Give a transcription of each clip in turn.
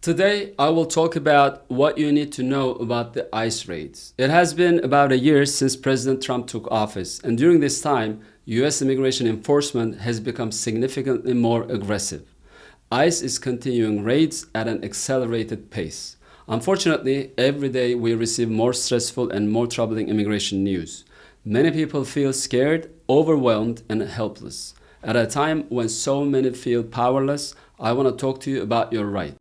Today, I will talk about what you need to know about the ICE raids. It has been about a year since President Trump took office, and during this time, U.S. immigration enforcement has become significantly more aggressive. ICE is continuing raids at an accelerated pace. Unfortunately, every day we receive more stressful and more troubling immigration news. Many people feel scared, overwhelmed, and helpless. At a time when so many feel powerless, I want to talk to you about your right.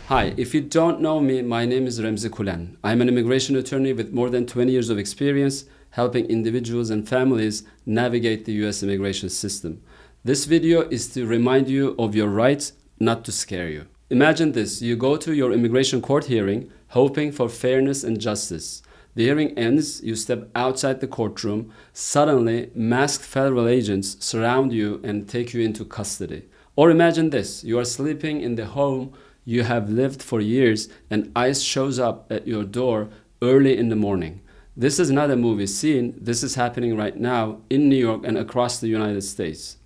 Hi, if you don't know me, my name is Remzi Kulen. I'm an immigration attorney with more than 20 years of experience helping individuals and families navigate the US immigration system. This video is to remind you of your rights, not to scare you. Imagine this, you go to your immigration court hearing hoping for fairness and justice. The hearing ends, you step outside the courtroom, suddenly masked federal agents surround you and take you into custody. Or imagine this, you are sleeping in the home you have lived for years and ICE shows up at your door early in the morning. This is not a movie scene, this is happening right now in New York and across the United States.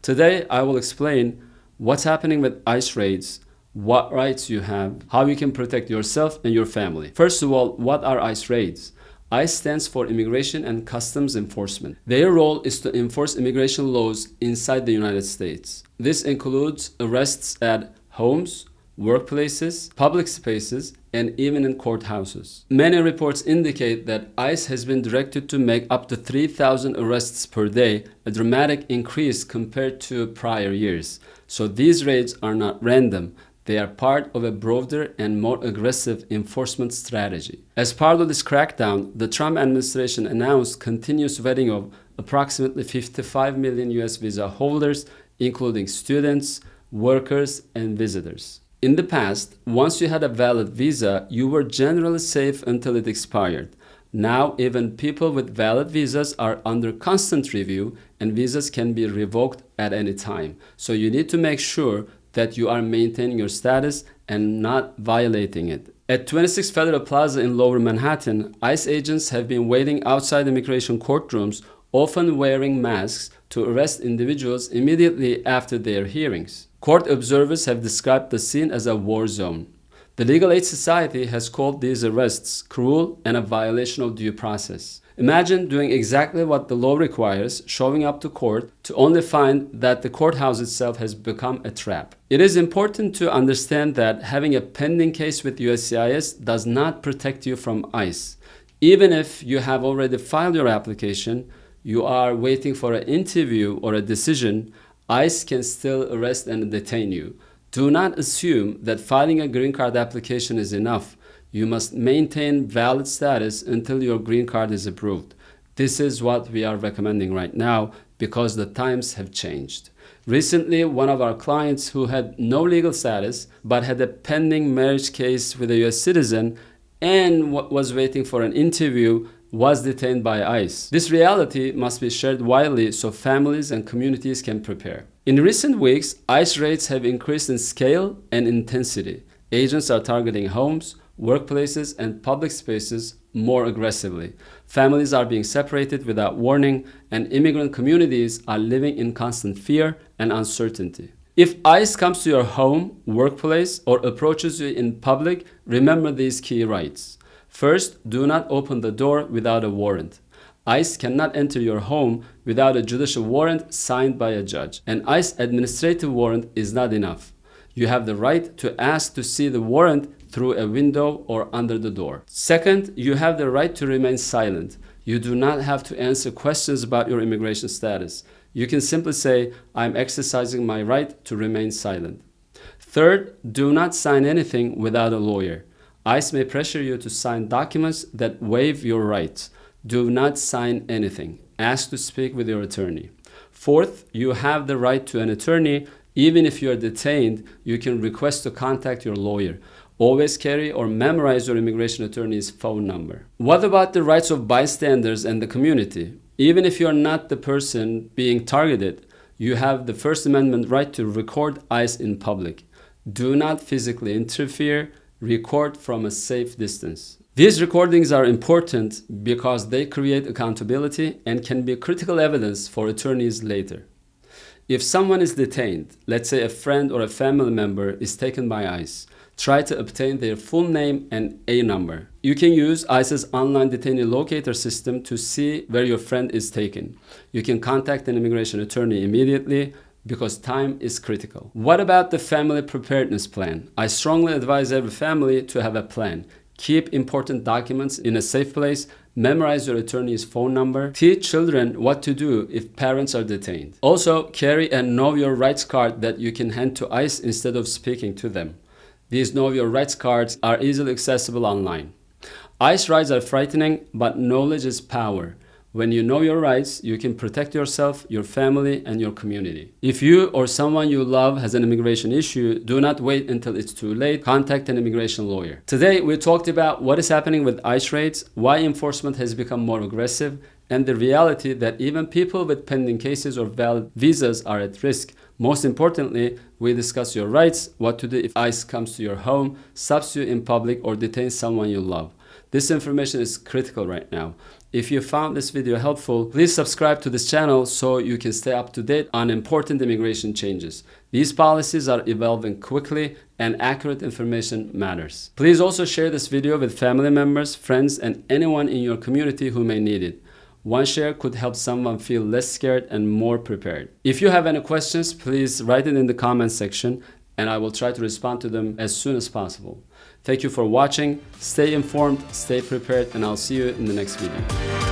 Today I will explain what's happening with ICE raids, what rights you have, how you can protect yourself and your family. First of all, what are ICE raids? ICE stands for Immigration and Customs Enforcement. Their role is to enforce immigration laws inside the United States. This includes arrests at homes, workplaces, public spaces, and even in courthouses. Many reports indicate that ICE has been directed to make up to 3,000 arrests per day, a dramatic increase compared to prior years. So these raids are not random. They are part of a broader and more aggressive enforcement strategy. As part of this crackdown, the Trump administration announced continuous vetting of approximately 55 million US visa holders, including students, workers, and visitors. In the past, once you had a valid visa, you were generally safe until it expired. Now, even people with valid visas are under constant review and visas can be revoked at any time. So you need to make sure that you are maintaining your status and not violating it. At 26 Federal Plaza in Lower Manhattan, ICE agents have been waiting outside immigration courtrooms, often wearing masks, to arrest individuals immediately after their hearings. Court observers have described the scene as a war zone. The Legal Aid Society has called these arrests cruel and a violation of due process. Imagine doing exactly what the law requires, showing up to court, to only find that the courthouse itself has become a trap. It is important to understand that having a pending case with USCIS does not protect you from ICE. Even if you have already filed your application, you are waiting for an interview or a decision, ICE can still arrest and detain you. Do not assume that filing a green card application is enough. You must maintain valid status until your green card is approved. This is what we are recommending right now because the times have changed. Recently, one of our clients who had no legal status but had a pending marriage case with a US citizen and was waiting for an interview was detained by ICE. This reality must be shared widely so families and communities can prepare. In recent weeks, ICE raids have increased in scale and intensity. Agents are targeting homes, workplaces, and public spaces more aggressively. Families are being separated without warning, and immigrant communities are living in constant fear and uncertainty. If ICE comes to your home, workplace, or approaches you in public, remember these key rights. First, do not open the door without a warrant. ICE cannot enter your home without a judicial warrant signed by a judge. An ICE administrative warrant is not enough. You have the right to ask to see the warrant through a window or under the door. Second, you have the right to remain silent. You do not have to answer questions about your immigration status. You can simply say, I'm exercising my right to remain silent. Third, do not sign anything without a lawyer. ICE may pressure you to sign documents that waive your rights. Do not sign anything. Ask to speak with your attorney. Fourth, you have the right to an attorney. Even if you are detained, you can request to contact your lawyer. Always carry or memorize your immigration attorney's phone number. What about the rights of bystanders and the community? Even if you are not the person being targeted, you have the First Amendment right to record ICE in public. Do not physically interfere. Record from a safe distance. These recordings are important because they create accountability and can be critical evidence for attorneys later. If someone is detained, let's say a friend or a family member is taken by ICE, try to obtain their full name and A number. You can use ICE's online detainee locator system to see where your friend is taken. You can contact an immigration attorney immediately because time is critical. What about the family preparedness plan? I strongly advise every family to have a plan. Keep important documents in a safe place. Memorize your attorney's phone number. Teach children what to do if parents are detained. Also, carry a Know Your Rights card that you can hand to ICE instead of speaking to them. These Know Your Rights cards are easily accessible online. ICE rights are frightening, but knowledge is power. When you know your rights, you can protect yourself, your family, and your community. If you or someone you love has an immigration issue, do not wait until it's too late. Contact an immigration lawyer. Today, we talked about what is happening with ICE raids, why enforcement has become more aggressive, and the reality that even people with pending cases or valid visas are at risk. Most importantly, we discuss your rights, what to do if ICE comes to your home, stops you in public, or detains someone you love. This information is critical right now. If you found this video helpful, please subscribe to this channel so you can stay up to date on important immigration changes. These policies are evolving quickly and accurate information matters. Please also share this video with family members, friends, and anyone in your community who may need it. One share could help someone feel less scared and more prepared. If you have any questions, please write it in the comments section and I will try to respond to them as soon as possible. Thank you for watching. Stay informed, stay prepared, and I'll see you in the next video.